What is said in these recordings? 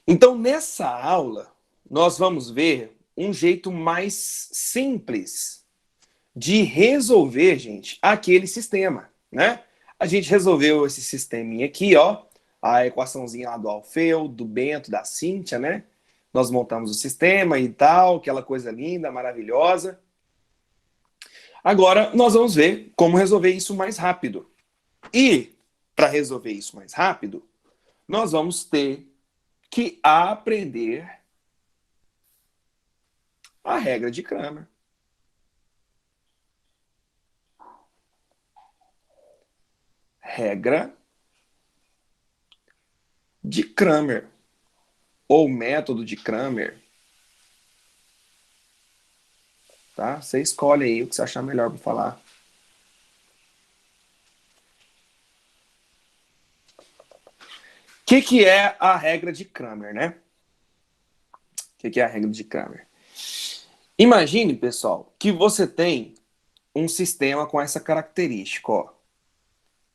Então, nessa aula, nós vamos ver um jeito mais simples de resolver, gente, aquele sistema, né? A gente resolveu esse sisteminha aqui, ó, a equaçãozinha lá do Alfeu, do Bento, da Cíntia, né? Nós montamos o sistema e tal, aquela coisa linda, maravilhosa. Agora, nós vamos ver como resolver isso mais rápido. E, para resolver isso mais rápido, nós vamos ter que aprender a regra de Cramer. Regra de Cramer, ou método de Cramer. Tá? Você escolhe aí o que você achar melhor para falar. O que é a regra de Cramer, né? O que é a regra de Cramer? Imagine, pessoal, que você tem um sistema com essa característica, ó.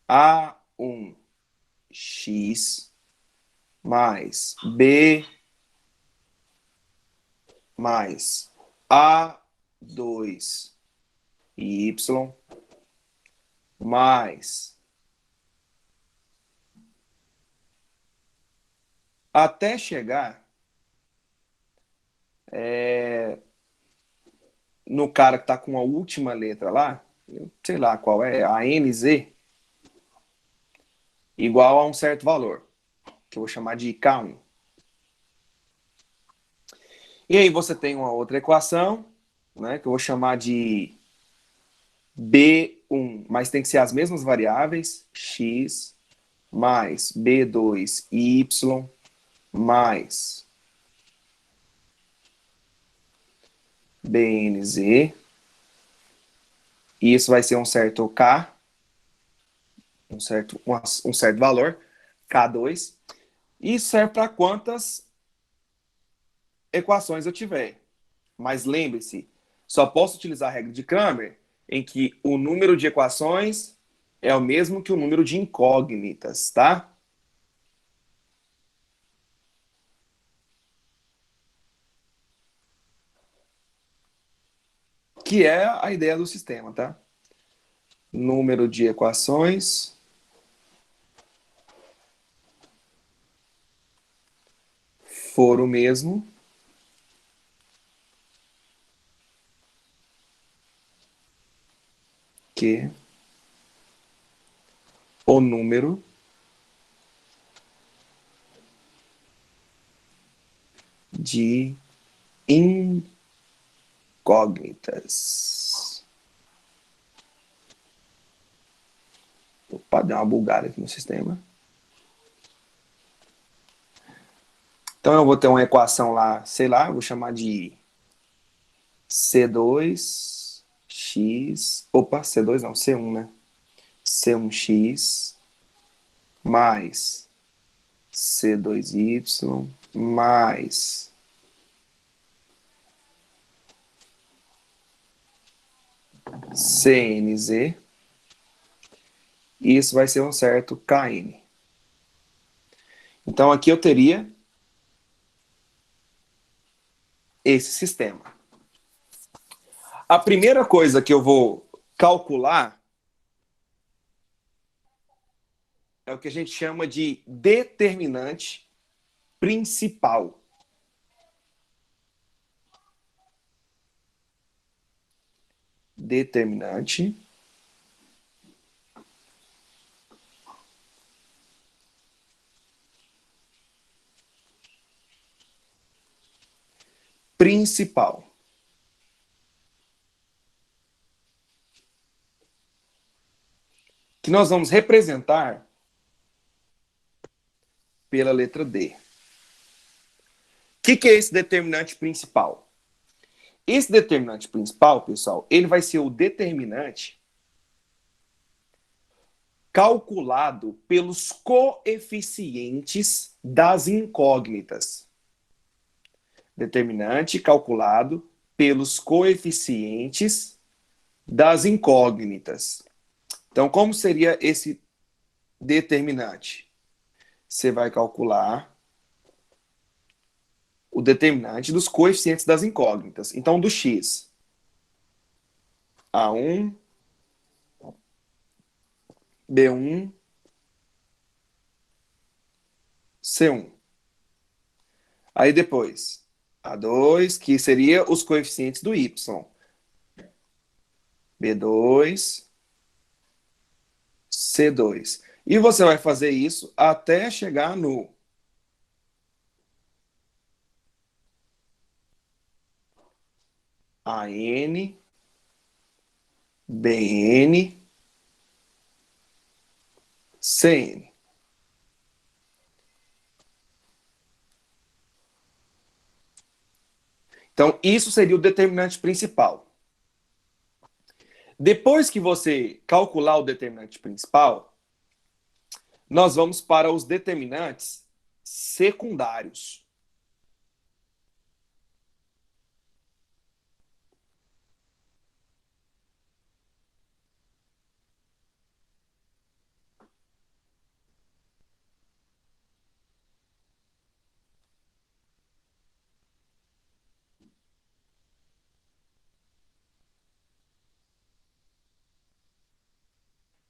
A1x mais B mais A2y mais até chegar no cara que está com a última letra lá, sei lá qual é, a NZ, igual a um certo valor, que eu vou chamar de K1. E aí você tem uma outra equação, né, que eu vou chamar de B1, mas tem que ser as mesmas variáveis, x mais B2y mais BNZ. E isso vai ser um certo K, um certo valor, K2. E isso serve para quantas equações eu tiver. Mas lembre-se, só posso utilizar a regra de Cramer em que o número de equações é o mesmo que o número de incógnitas, tá? Que é a ideia do sistema, tá? Número de equações for o mesmo que o número de incógnitas. Opa, deu uma bugada aqui no sistema. Então eu vou ter uma equação lá, sei lá, eu vou chamar de C2x. Opa, C2 não, C1, né? C1x mais C2y mais CNZ. E isso vai ser um certo KN. Então aqui eu teria esse sistema. A primeira coisa que eu vou calcular é o que a gente chama de determinante principal. Determinante principal. Que nós vamos representar pela letra D. O que é esse determinante principal? Esse determinante principal, pessoal, ele vai ser o determinante calculado pelos coeficientes das incógnitas. Determinante calculado pelos coeficientes das incógnitas. Então, como seria esse determinante? Você vai calcular o determinante dos coeficientes das incógnitas. Então, do x, A1, B1, C1. Aí depois, A2, que seria os coeficientes do y. B2, C2. E você vai fazer isso até chegar no AN, BN, CN. Então, isso seria o determinante principal. Depois que você calcular o determinante principal, nós vamos para os determinantes secundários.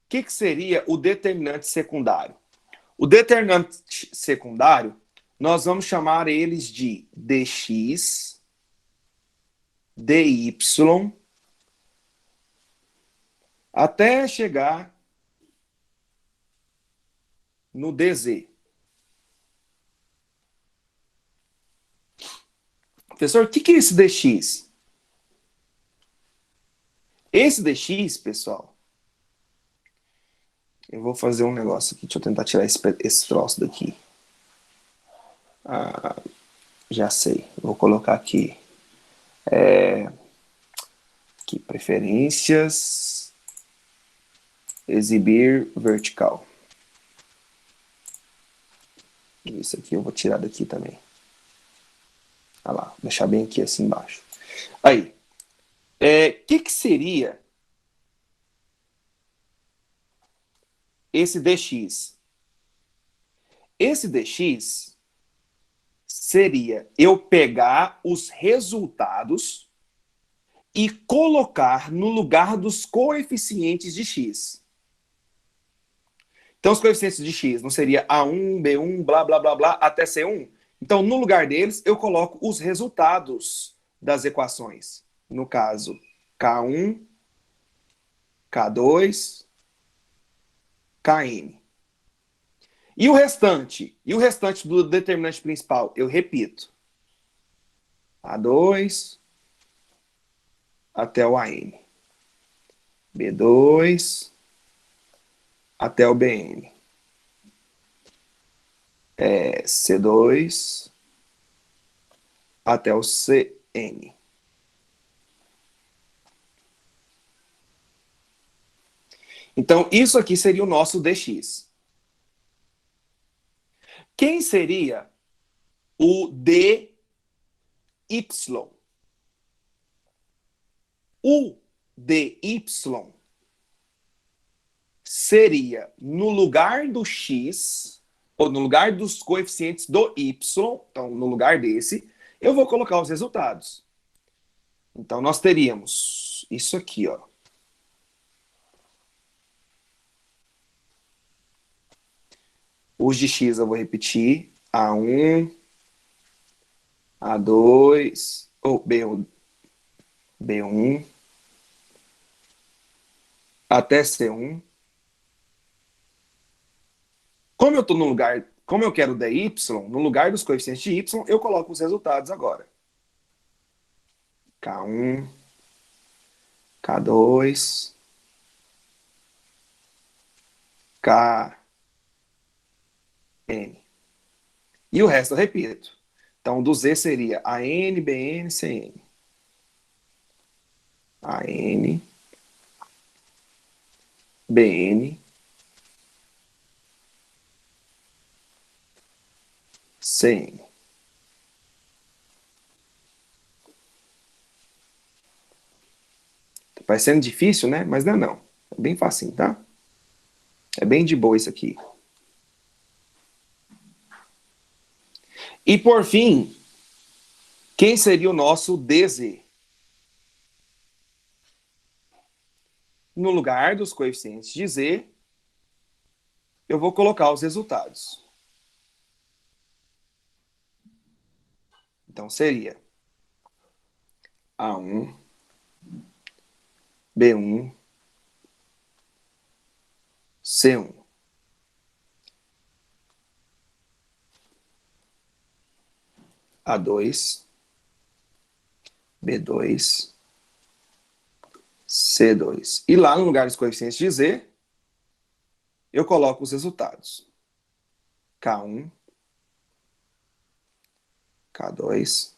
O que seria o determinante secundário? O determinante secundário, nós vamos chamar eles de dx, dy, até chegar no dz. Professor, o que é esse dx? Esse dx, pessoal, eu vou fazer um negócio aqui, deixa eu tentar tirar esse troço daqui. Já sei, vou colocar aqui. Aqui, preferências, exibir vertical. Isso aqui eu vou tirar daqui também. Olha lá, vou deixar bem aqui assim embaixo. Aí, que seria esse dx? Esse dx seria eu pegar os resultados e colocar no lugar dos coeficientes de x. Então, os coeficientes de x não seria A1, B1, blá, blá, blá, blá, até C1? Então, no lugar deles, eu coloco os resultados das equações. No caso, K1, K2, Kn. E o restante? E o restante do determinante principal? Eu repito. A2 até o AN. B2 até o BN. C2 até o CN. Então, isso aqui seria o nosso dx. Quem seria o dy? O dy seria no lugar do x, ou no lugar dos coeficientes do y, então no lugar desse, eu vou colocar os resultados. Então nós teríamos isso aqui, ó. Os de x eu vou repetir, A1, A2, ou B1, até C1. Como eu estou no lugar, como eu quero dy, no lugar dos coeficientes de y, eu coloco os resultados agora. K1, K2, Kn. E o resto eu repito. Então, do Z seria AN, BN, CN. AN, BN, CN. Vai sendo difícil, né? Mas não é não. É bem facinho, tá? É bem de boa isso aqui. E por fim, Quem seria o nosso DZ? No lugar dos coeficientes de Z, eu vou colocar os resultados. Então, seria A1, B1, C1. A2, B2, C2. E lá no lugar dos coeficientes de Z, eu coloco os resultados. K1, K2,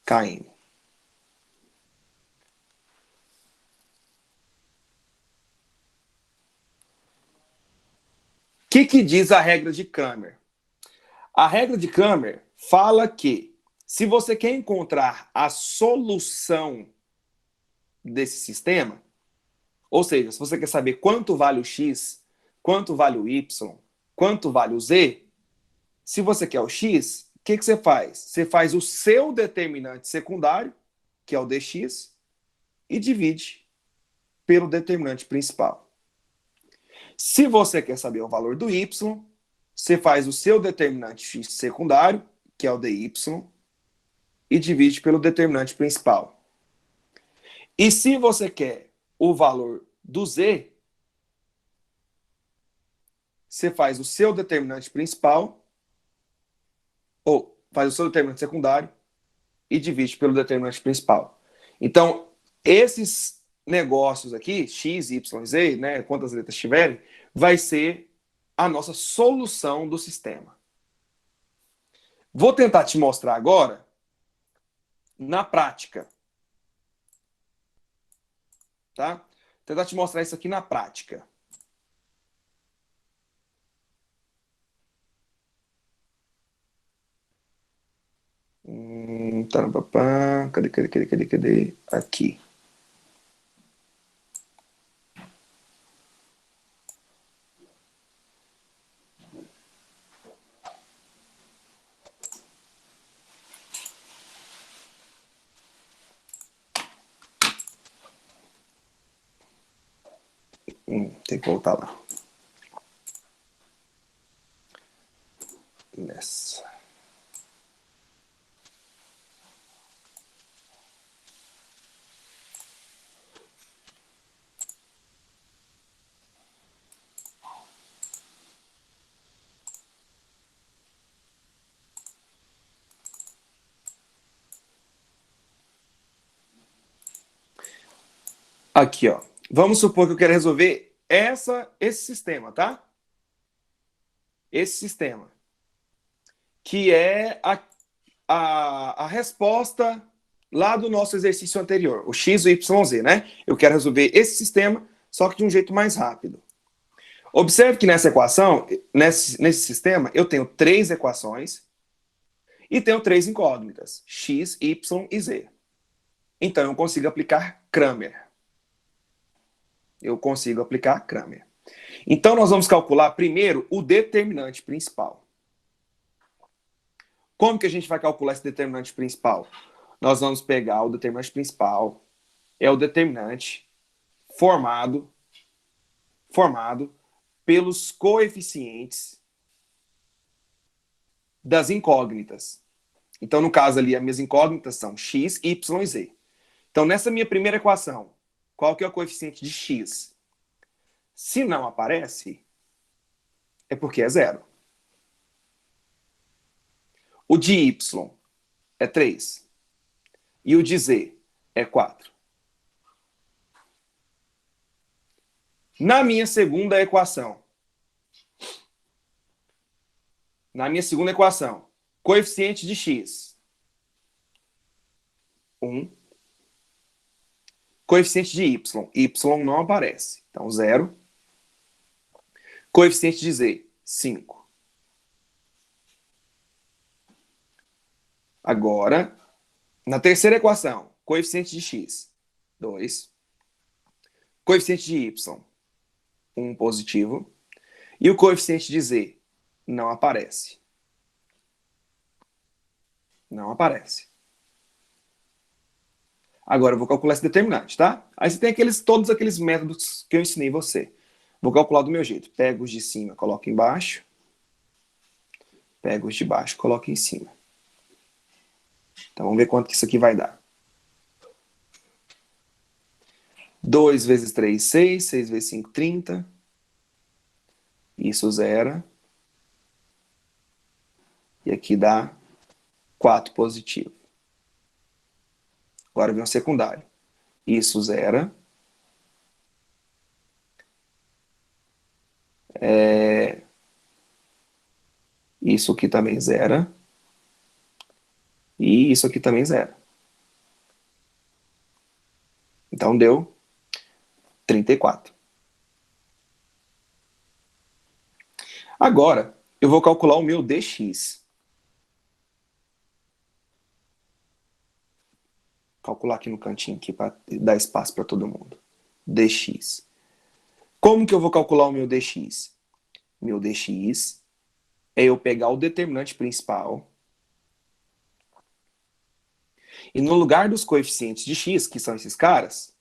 Kn. O que diz a regra de Cramer? A regra de Cramer fala que se você quer encontrar a solução desse sistema, ou seja, se você quer saber quanto vale o x, quanto vale o y, quanto vale o z, se você quer o x, o que você faz? Você faz o seu determinante secundário, que é o dx, e divide pelo determinante principal. Se você quer saber o valor do y, você faz o seu determinante x secundário, que é o dy, e divide pelo determinante principal. E se você quer o valor do z, você faz o seu determinante principal, ou faz o seu determinante secundário, e divide pelo determinante principal. Então, esses negócios aqui, x, y, z, né, quantas letras tiverem, vai ser a nossa solução do sistema. Vou tentar te mostrar agora na prática. Tá? Vou tentar te mostrar isso aqui na prática. Cadê? Aqui. Tem que voltar lá. Nessa. Aqui, ó. Vamos supor que eu quero resolver esse sistema, tá? Esse sistema. Que é a resposta lá do nosso exercício anterior, o x, o y, z, né? Eu quero resolver esse sistema, só que de um jeito mais rápido. Observe que nessa equação, nesse sistema, eu tenho 3 equações e tenho 3 incógnitas, x, y e z. Então, eu consigo aplicar Cramer. Então, nós vamos calcular primeiro o determinante principal. Como que a gente vai calcular esse determinante principal? Nós vamos pegar o determinante principal, é o determinante formado pelos coeficientes das incógnitas. Então, no caso ali, as minhas incógnitas são x, y e z. Então, nessa minha primeira equação, qual que é o coeficiente de x? Se não aparece, é porque é zero. O de y é 3. E o de z é 4. Na minha segunda equação, coeficiente de x, 1. Coeficiente de y não aparece. Então, 0. Coeficiente de z, 5. Agora, na terceira equação, coeficiente de x, 2. Coeficiente de y, 1 positivo. E o coeficiente de z não aparece. Não aparece. Agora eu vou calcular esse determinante, tá? Aí você tem todos aqueles métodos que eu ensinei você. Vou calcular do meu jeito. Pego os de cima, coloco embaixo. Pego os de baixo, coloco em cima. Então vamos ver quanto que isso aqui vai dar. 2 vezes 3, 6. 6 vezes 5, 30. Isso zera. E aqui dá 4 positivo. Agora vem o secundário. Isso zera. Isso aqui também zera. E isso aqui também zera. Então deu 34. Agora, eu vou calcular o meu dx. Calcular aqui no cantinho aqui para dar espaço para todo mundo. Dx. Como que eu vou calcular o meu dx? Meu dx é eu pegar o determinante principal e no lugar dos coeficientes de x, que são esses caras,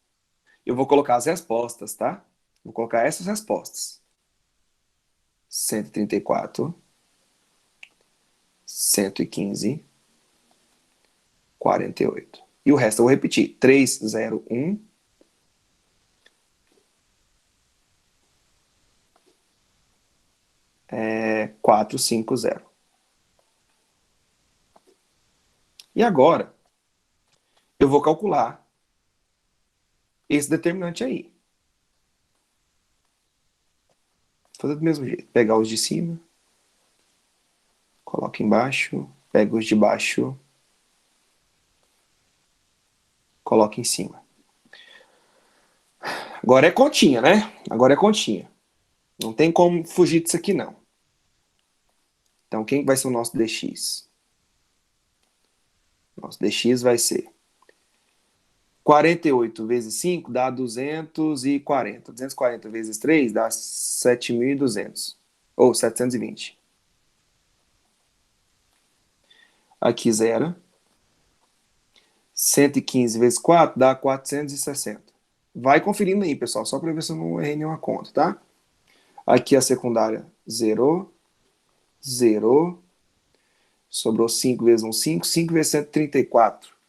eu vou colocar as respostas, tá? Vou colocar essas respostas. 134, 115, 48. E o resto eu vou repetir. 301, 450. E agora, eu vou calcular esse determinante aí. Vou fazer do mesmo jeito. Pegar os de cima, coloco embaixo, pego os de baixo, coloco em cima. Agora é continha, né? Agora é continha. Não tem como fugir disso aqui, não. Então, quem vai ser o nosso dx? Nosso dx vai ser 48 vezes 5 dá 240. 240 vezes 3 dá 7.200. Ou 720. Aqui zero. 115 vezes 4 dá 460. Vai conferindo aí, pessoal, só para ver se eu não errei nenhuma conta, tá? Aqui a secundária zerou. Zerou. Sobrou 5 vezes 1, 5. 5 vezes 134.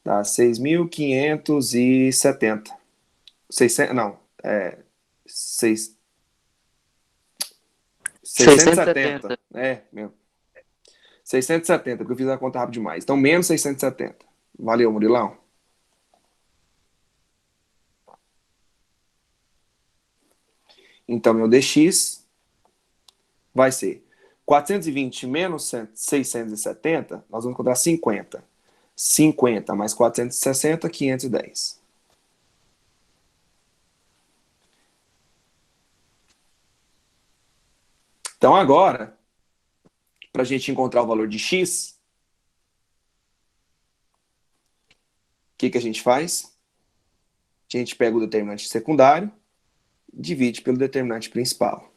Dá 6.570. 600, não, 6, 670. 670. Meu. 670, porque eu fiz a conta rápido demais. Então, menos 670. Valeu, Murilão. Então, meu dx vai ser 420 menos 670, nós vamos encontrar 50. 50 mais 460, 510. Então, agora, para a gente encontrar o valor de x, o que a gente faz? A gente pega o determinante secundário, divide pelo determinante principal.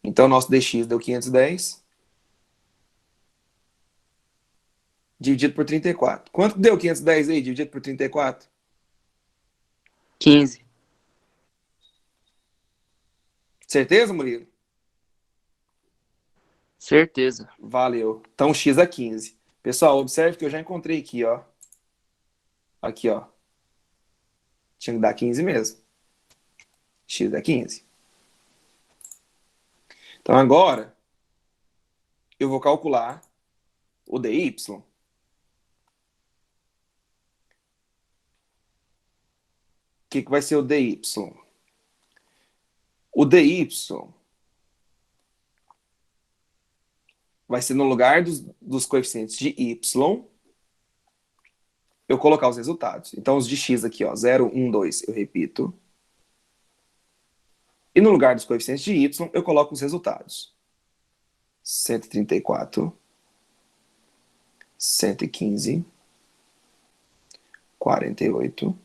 Então, nosso dx deu 510, dividido por 34. Quanto deu 510 aí, dividido por 34? 15. Certeza, Murilo? Certeza. Valeu. Então, x é 15. Pessoal, observe que eu já encontrei aqui, ó. Aqui, ó. Tinha que dar 15 mesmo. X é 15. Então, agora, eu vou calcular o dy. O que vai ser o dy? O dy vai ser no lugar dos coeficientes de y, eu colocar os resultados. Então, os de x aqui, ó, 0, 1, 2, eu repito. E no lugar dos coeficientes de y, eu coloco os resultados. 134, 115, 48.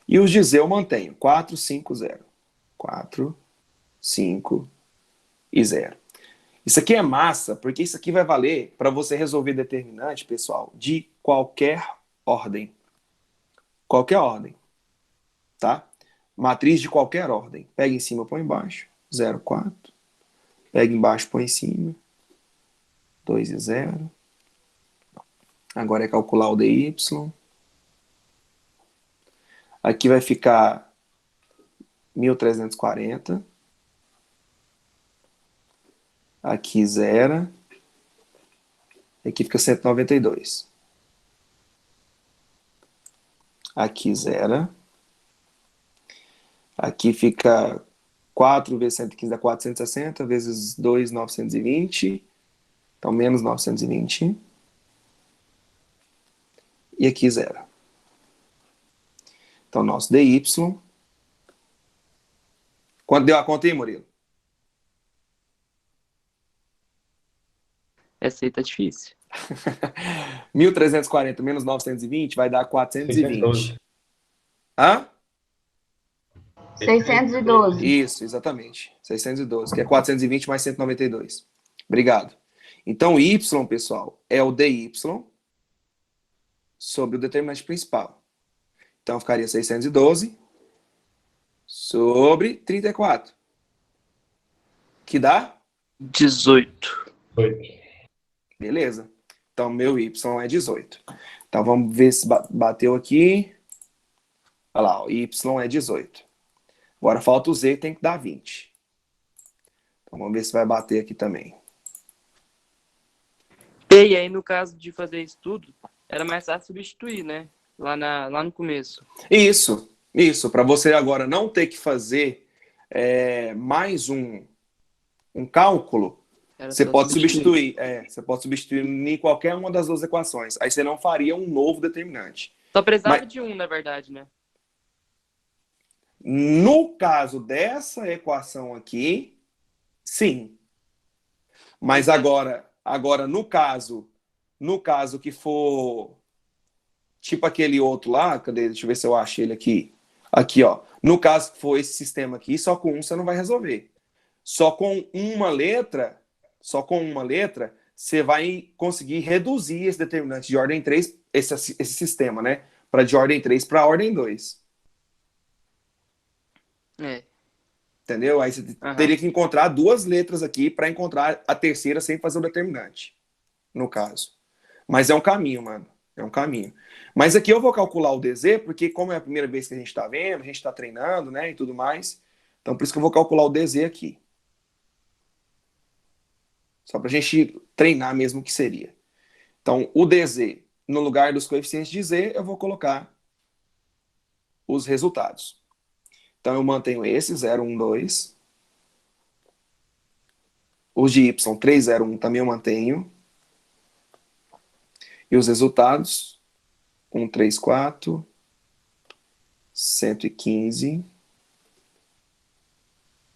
E os de z eu mantenho. 4, 5, 0. 4, 5 e 0. Isso aqui é massa, porque isso aqui vai valer para você resolver determinante, pessoal, de qualquer ordem. Qualquer ordem, tá? Matriz de qualquer ordem. Pega em cima, põe embaixo. 0, 4. Pega embaixo, põe em cima. 2 e 0. Agora é calcular o dy. Aqui vai ficar 1340. Aqui 0. Aqui fica 192. Aqui 0. Aqui fica 4 vezes 115 dá 460, vezes 2, 920. Então, menos 920. E aqui 0. Então, nosso dy. Quanto deu a conta aí, Murilo? Essa aí tá difícil. 1340 menos 920 vai dar 420. 612. Hã? 612. Isso, exatamente. 612, que é 420 mais 192. Obrigado. Então, y, pessoal, é o dy sobre o determinante principal. Então, ficaria 612 sobre 34. Que dá? 18. 8. Beleza. Então, meu y é 18. Então, vamos ver se bateu aqui. Olha lá, o y é 18. Agora falta o z, tem que dar 20. Então, vamos ver se vai bater aqui também. E aí, no caso de fazer isso tudo, era mais fácil substituir, né? Lá no começo. Isso. Para você agora não ter que fazer mais um cálculo, Era você só pode substituir. Você pode substituir em qualquer uma das duas equações. Aí você não faria um novo determinante. Só precisava Mas, de um, na verdade, né? no caso dessa equação aqui, sim. Mas agora no caso que for tipo aquele outro lá, cadê? Deixa eu ver se eu acho ele aqui. Aqui, ó. No caso que for esse sistema aqui, só com um você não vai resolver. Só com uma letra, você vai conseguir reduzir esse determinante de ordem 3, esse sistema, né? Para de ordem 3 para ordem 2. É. Entendeu? Aí você teria que encontrar duas letras aqui para encontrar a terceira sem fazer o determinante, no caso. Mas é um caminho, mano. É um caminho. Mas aqui eu vou calcular o DZ, porque como é a primeira vez que a gente está vendo, a gente está treinando, né, e tudo mais. Então, por isso que eu vou calcular o DZ aqui. Só para a gente treinar mesmo o que seria. Então, o DZ, no lugar dos coeficientes de Z, eu vou colocar os resultados. Então, eu mantenho esse, 0, 1, 2. Os de Y, 3, 0, 1, também eu mantenho. E os resultados, 1, 3, 4, 115,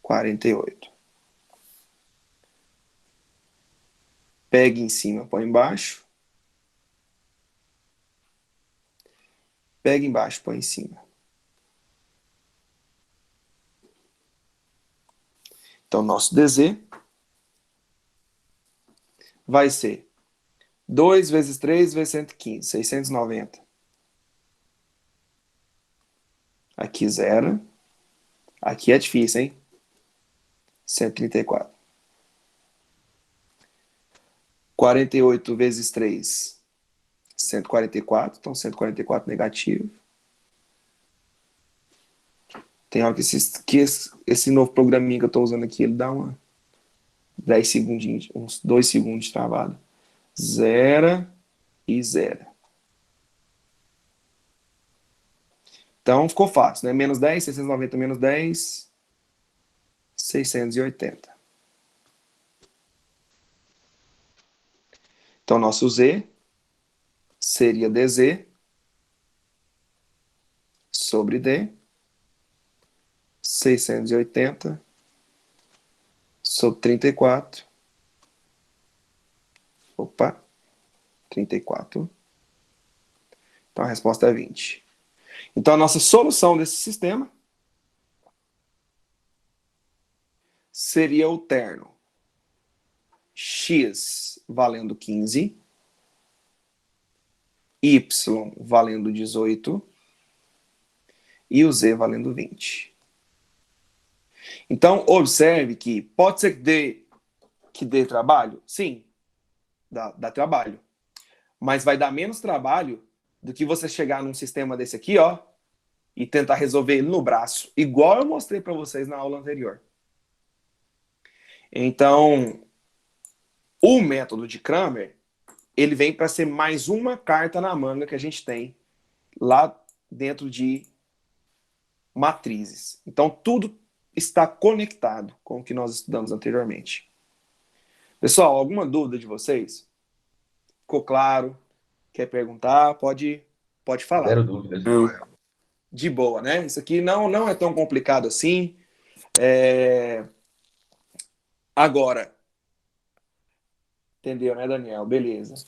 48. Pega em cima, põe embaixo. Pega embaixo, põe em cima. Então, nosso DZ vai ser 2 vezes 3 vezes 115, 690. Aqui 0. Aqui é difícil, hein? 134. 48 vezes 3, 144. Então, 144 negativo. Tem hora que esse novo programinha que eu estou usando aqui, ele dá 10 segundinhos, uns 2 segundos de travado. 0 e 0. Então, ficou fácil, né? Menos 10, 690 menos 10, 680. Então, nosso Z seria DZ sobre D, 680 sobre 34. Opa, 34. Então, a resposta é 20. Então, a nossa solução desse sistema seria o terno x valendo 15, y valendo 18 e o z valendo 20. Então, observe que pode ser que dê trabalho? Sim, dá trabalho. Mas vai dar menos trabalho do que você chegar num sistema desse aqui, ó, e tentar resolver ele no braço, igual eu mostrei para vocês na aula anterior. Então, o método de Cramer, ele vem para ser mais uma carta na manga que a gente tem lá dentro de matrizes. Então, tudo está conectado com o que nós estudamos anteriormente. Pessoal, alguma dúvida de vocês? Ficou claro? Quer perguntar? Pode falar. Zero dúvidas. De boa, né? Isso aqui não é tão complicado assim. Agora, entendeu, né, Daniel? Beleza.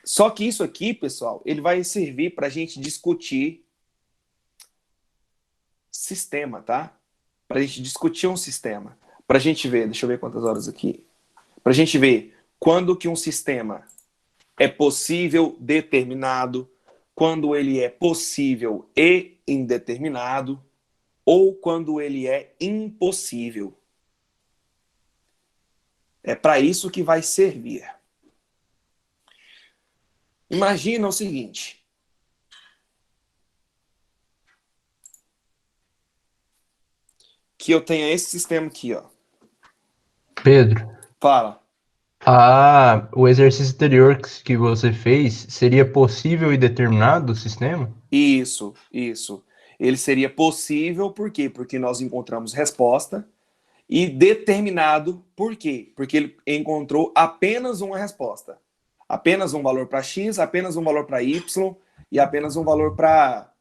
Só que isso aqui, pessoal, ele vai servir para a gente discutir sistema, tá? Para a gente discutir um sistema. Para a gente ver, deixa eu ver quantas horas aqui. Para a gente ver quando que um sistema é possível determinado, quando ele é possível e indeterminado, ou quando ele é impossível. É para isso que vai servir. Imagina o seguinte. Que eu tenha esse sistema aqui, ó. Pedro, Fala. o exercício anterior que você fez seria possível e determinado o sistema? Isso. Ele seria possível, por quê? Porque nós encontramos resposta. E determinado, por quê? Porque ele encontrou apenas uma resposta. Apenas um valor para x, apenas um valor para y e apenas um valor para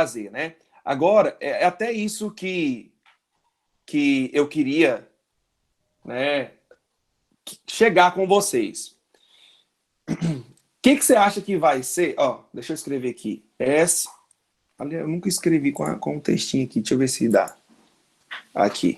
z, né? Agora, é até isso que eu queria, né, chegar com vocês. O que você acha que vai ser? Ó, deixa eu escrever aqui. S. Olha, eu nunca escrevi com um textinho aqui. Deixa eu ver se dá. Aqui.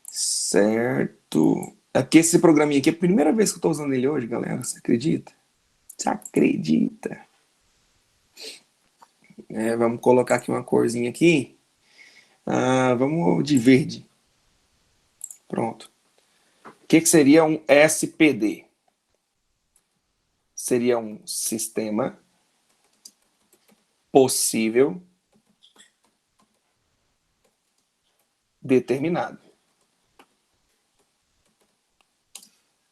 Certo. Aqui esse programinha aqui é a primeira vez que eu estou usando ele hoje, galera. Você acredita? Você acredita? Vamos colocar aqui uma corzinha aqui. Vamos de verde. Pronto. O que seria um SPD? Seria um sistema possível determinado.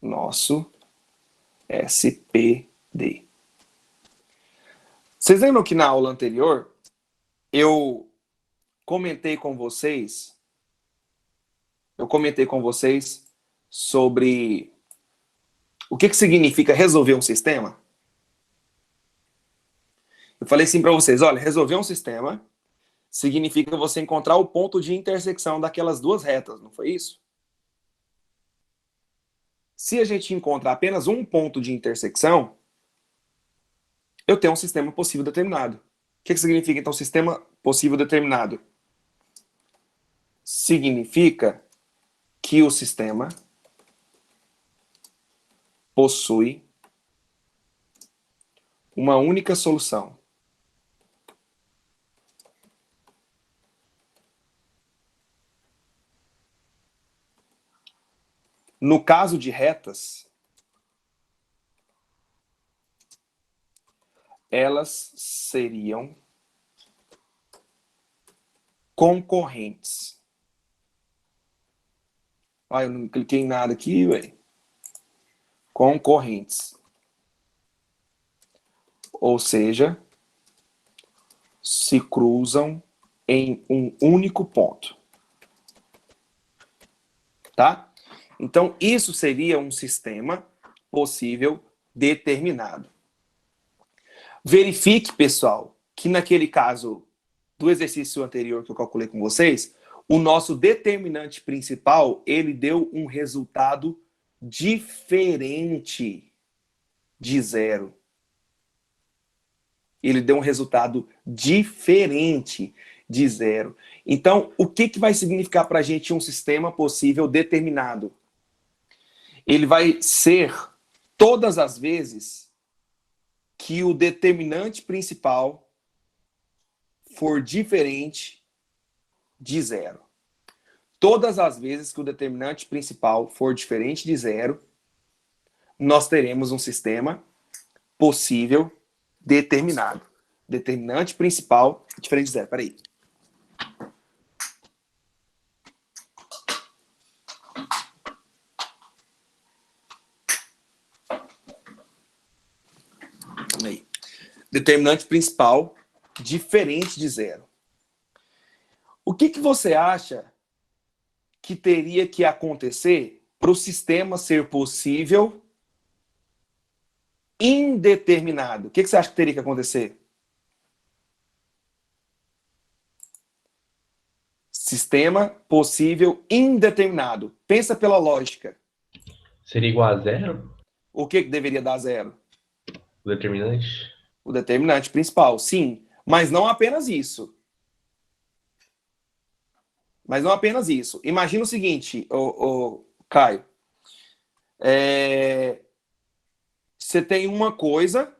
Nosso SPD. Vocês lembram que na aula anterior eu comentei com vocês sobre o que significa resolver um sistema? Eu falei assim para vocês, olha, resolver um sistema significa você encontrar o ponto de intersecção daquelas duas retas, não foi isso? Se a gente encontra apenas um ponto de intersecção, eu tenho um sistema possível determinado. O que significa, então, sistema possível determinado? Significa que o sistema possui uma única solução. No caso de retas, elas seriam concorrentes. Eu não cliquei em nada aqui, velho. Concorrentes. Ou seja, se cruzam em um único ponto. Tá? Então, isso seria um sistema possível determinado. Verifique, pessoal, que naquele caso do exercício anterior que eu calculei com vocês, o nosso determinante principal, ele deu um resultado diferente de zero. Ele deu um resultado diferente de zero. Então, o que vai significar para a gente um sistema possível determinado? Ele vai ser todas as vezes que o determinante principal for diferente de zero. Todas as vezes que o determinante principal for diferente de zero, nós teremos um sistema possível determinado. Determinante principal diferente de zero. Peraí. Aí. Determinante principal diferente de zero. O que você acha que teria que acontecer para o sistema ser possível indeterminado? O que você acha que teria que acontecer? Sistema possível indeterminado. Pensa pela lógica. Seria igual a zero? O que deveria dar zero? O determinante? O determinante principal, sim. Mas não apenas isso. Mas não apenas isso. Imagina o seguinte, Caio. Você tem uma coisa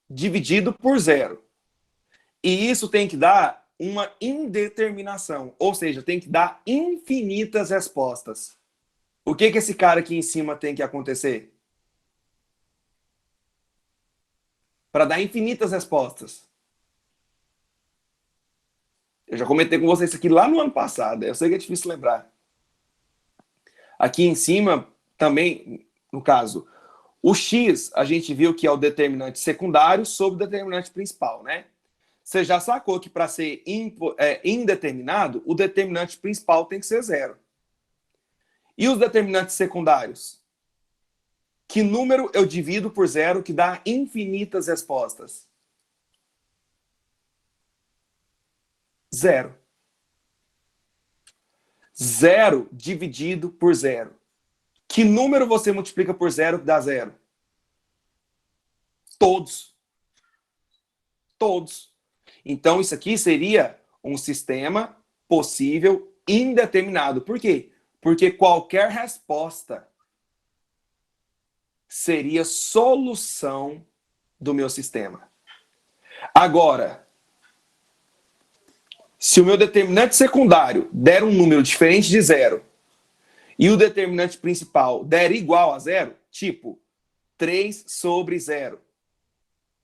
dividido por zero. E isso tem que dar uma indeterminação. Ou seja, tem que dar infinitas respostas. O que esse cara aqui em cima tem que acontecer? Para dar infinitas respostas. Eu já comentei com vocês isso aqui lá no ano passado. Eu sei que é difícil lembrar. Aqui em cima, também, no caso, o X, a gente viu que é o determinante secundário sobre o determinante principal, né? Você já sacou que para ser indeterminado, o determinante principal tem que ser zero. E os determinantes secundários? Que número eu divido por zero que dá infinitas respostas? Zero. Zero dividido por zero. Que número você multiplica por zero que dá zero? Todos. Todos. Então, isso aqui seria um sistema possível indeterminado. Por quê? Porque qualquer resposta seria solução do meu sistema. Agora, se o meu determinante secundário der um número diferente de zero e o determinante principal der igual a zero, tipo 3 sobre zero,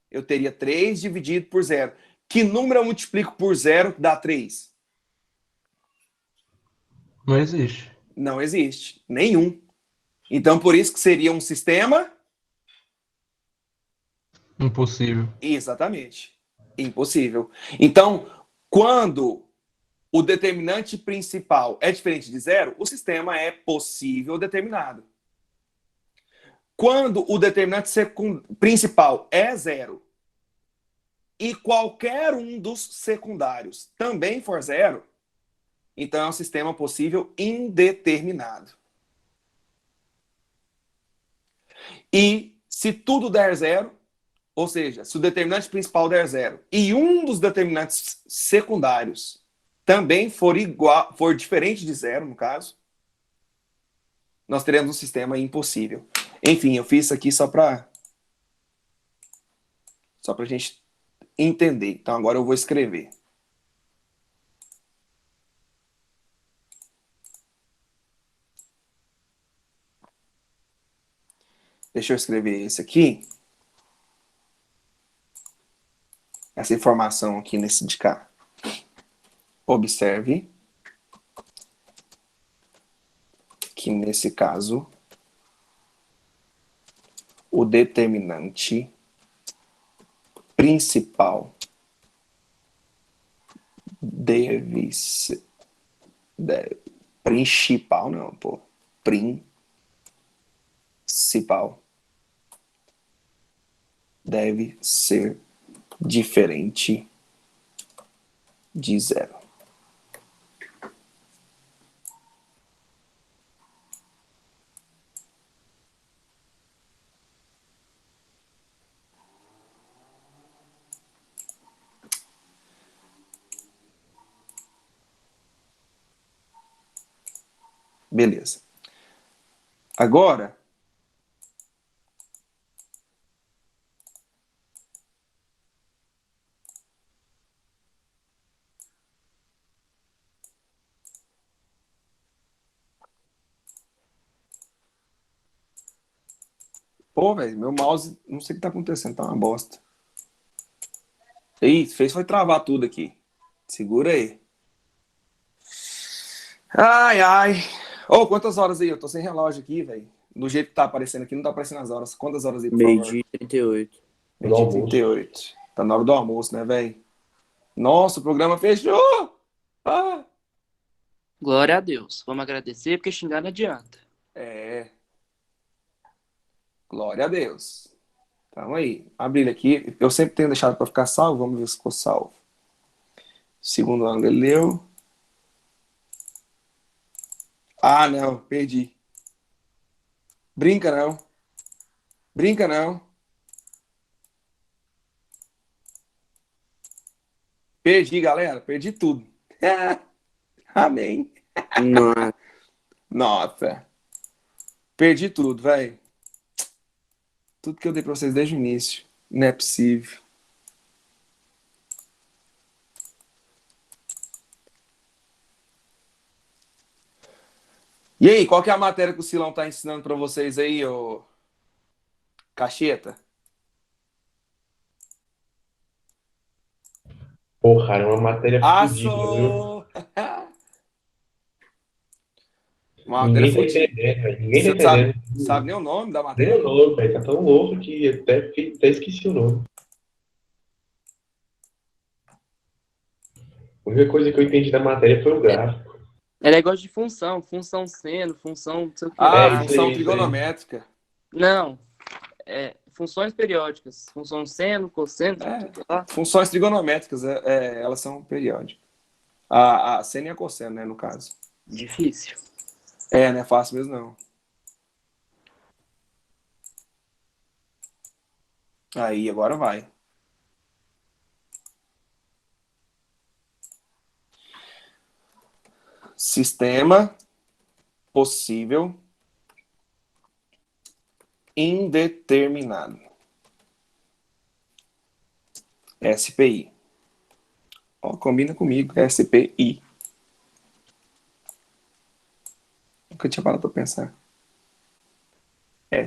eu teria 3 dividido por zero. Que número eu multiplico por zero que dá 3? Não existe. Não existe. Nenhum. Então, por isso que seria um sistema... Impossível. Exatamente. Impossível. Então, quando o determinante principal é diferente de zero, o sistema é possível determinado. Quando o determinante principal é zero e qualquer um dos secundários também for zero, então é um sistema possível indeterminado. E se tudo der zero, ou seja, se o determinante principal der zero e um dos determinantes secundários também for diferente de zero, no caso, nós teremos um sistema impossível. Enfim, eu fiz isso aqui só para a gente entender. Então agora eu vou escrever. Deixa eu escrever esse aqui. Essa informação aqui nesse de cá. Observe que nesse caso o determinante principal deve ser principal, não, pô. Principal deve ser diferente de zero. Beleza. Agora, pô, velho, meu mouse, não sei o que tá acontecendo, tá uma bosta. Ih, fez foi travar tudo aqui. Segura aí. Ai, ai. Ô, quantas horas aí? Eu tô sem relógio aqui, velho. Do jeito que tá aparecendo aqui, não tá aparecendo as horas. Quantas horas aí, por favor? Meio-dia e 38. No Meio-dia e almoço. 38. Tá na hora do almoço, né, velho? Nossa, o programa fechou! Ah! Glória a Deus. Vamos agradecer, porque xingar não adianta. É. Glória a Deus. Tamo aí. Abrir ele aqui. Eu sempre tenho deixado pra ficar salvo. Vamos ver se ficou salvo. Segundo ângulo, ele leu. Ah, não. Perdi. Brinca, não. Brinca, não. Perdi, galera. Perdi tudo. Amém. Nossa. Nossa. Perdi tudo, velho. Tudo que eu dei pra vocês desde o início. Não é possível. E aí, qual que é a matéria que o Silão tá ensinando pra vocês aí, ô Cacheta? Pô, cara, é uma matéria fodida, viu? Aço! Uma matéria Ninguém tá fodida. entendendo, velho. Ninguém tá Você sabe, entendendo. sabe nem o nome da Nem o matéria? nome, velho. Tá tão louco que até esqueci o nome. A única coisa que eu entendi da matéria foi o gráfico. É negócio de função. Função seno, função não sei o que Ah, lá. É, função isso aí. trigonométrica. Não. Funções periódicas. Função seno, cosseno, não sei o que lá. Funções trigonométricas, elas são periódicas. A seno e a cosseno, né, no caso. Difícil. Não é fácil mesmo, não. Aí, agora vai. Sistema possível indeterminado. SPI. Ó, combina comigo, SPI. Nunca tinha parado pra pensar.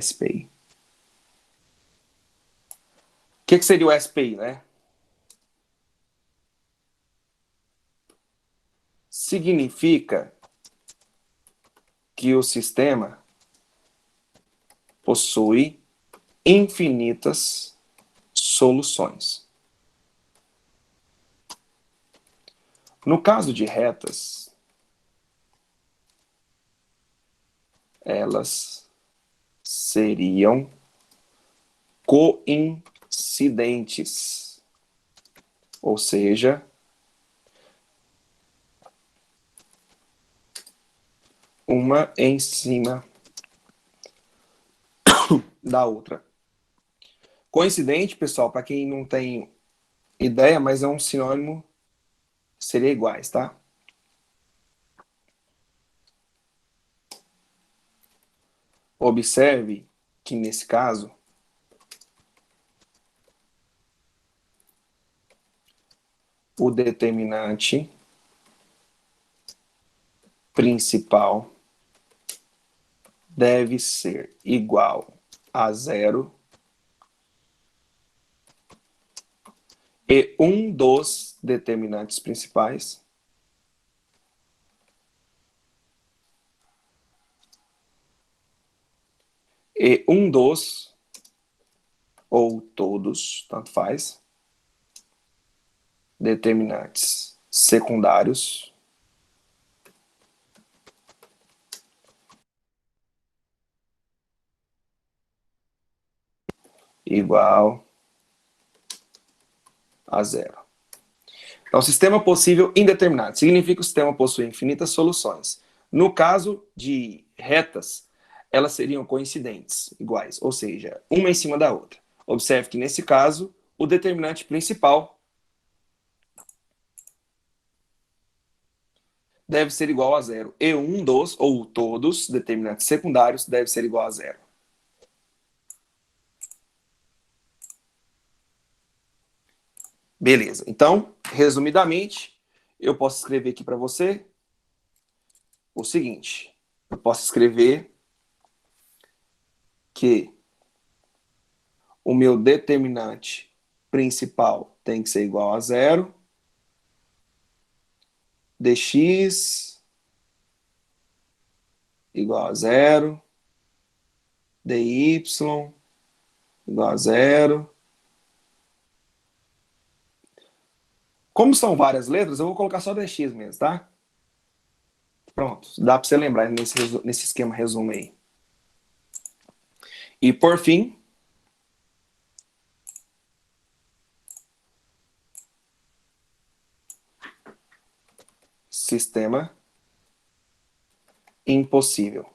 SPI. O que seria o SPI, né? Significa que o sistema possui infinitas soluções. No caso de retas, elas seriam coincidentes, ou seja, uma em cima da outra. Coincidente, pessoal, para quem não tem ideia, mas é um sinônimo, seria iguais, tá? Observe que nesse caso, o determinante principal deve ser igual a zero e um dos determinantes principais e um dos, ou todos, tanto faz, determinantes secundários igual a zero. Então, sistema possível indeterminado significa que o sistema possui infinitas soluções. No caso de retas, elas seriam coincidentes, iguais, ou seja, uma em cima da outra. Observe que, nesse caso, o determinante principal deve ser igual a zero. E um dos, ou todos, determinantes secundários deve ser igual a zero. Beleza. Então, resumidamente, eu posso escrever aqui para você o seguinte. Eu posso escrever que o meu determinante principal tem que ser igual a zero. Dx igual a zero. Dy igual a zero. Como são várias letras, eu vou colocar só dx mesmo, tá? Pronto, dá para você lembrar nesse esquema resumo aí. E por fim, sistema impossível,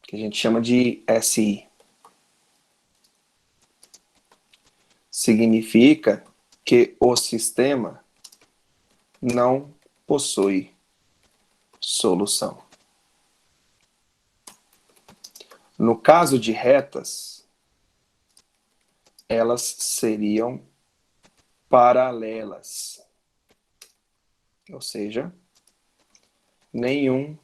que a gente chama de SI. Significa que o sistema não possui solução. No caso de retas, elas seriam paralelas. Ou seja, nenhum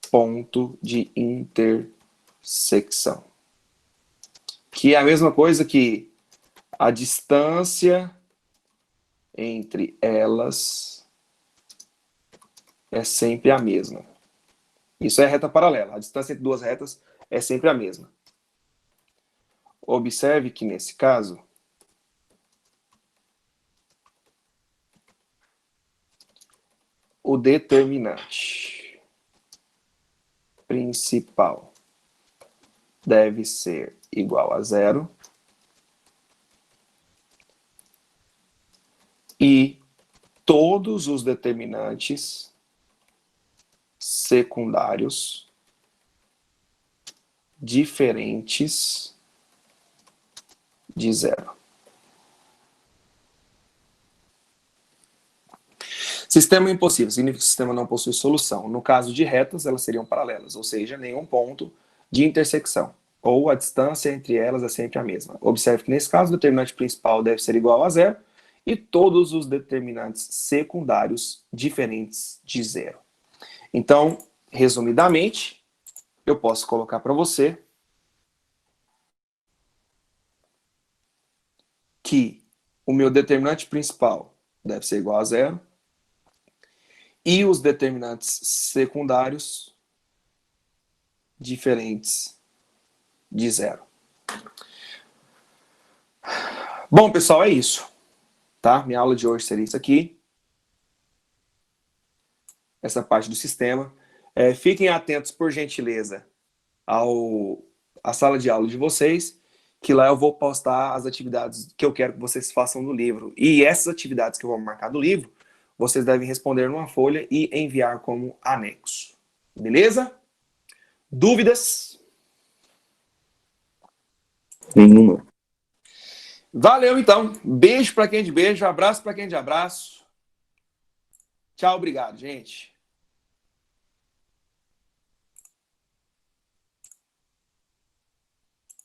ponto de intersecção. Que é a mesma coisa que a distância entre elas é sempre a mesma. Isso é reta paralela. A distância entre duas retas é sempre a mesma. Observe que, nesse caso, o determinante principal deve ser igual a zero e todos os determinantes secundários diferentes de zero. Sistema impossível significa que o sistema não possui solução. No caso de retas, elas seriam paralelas, ou seja, nenhum ponto de intersecção, ou a distância entre elas é sempre a mesma. Observe que, nesse caso, o determinante principal deve ser igual a zero e todos os determinantes secundários diferentes de zero. Então, resumidamente, eu posso colocar para você que o meu determinante principal deve ser igual a zero e os determinantes secundários diferentes de zero. Bom, pessoal, é isso. Tá? Minha aula de hoje seria isso aqui. Essa parte do sistema. Fiquem atentos, por gentileza, à sala de aula de vocês, que lá eu vou postar as atividades que eu quero que vocês façam no livro. E essas atividades que eu vou marcar no livro, vocês devem responder numa folha e enviar como anexo. Beleza? Dúvidas? Nenhuma. Valeu, então. Beijo para quem é de beijo, abraço para quem é de abraço. Tchau, obrigado, gente.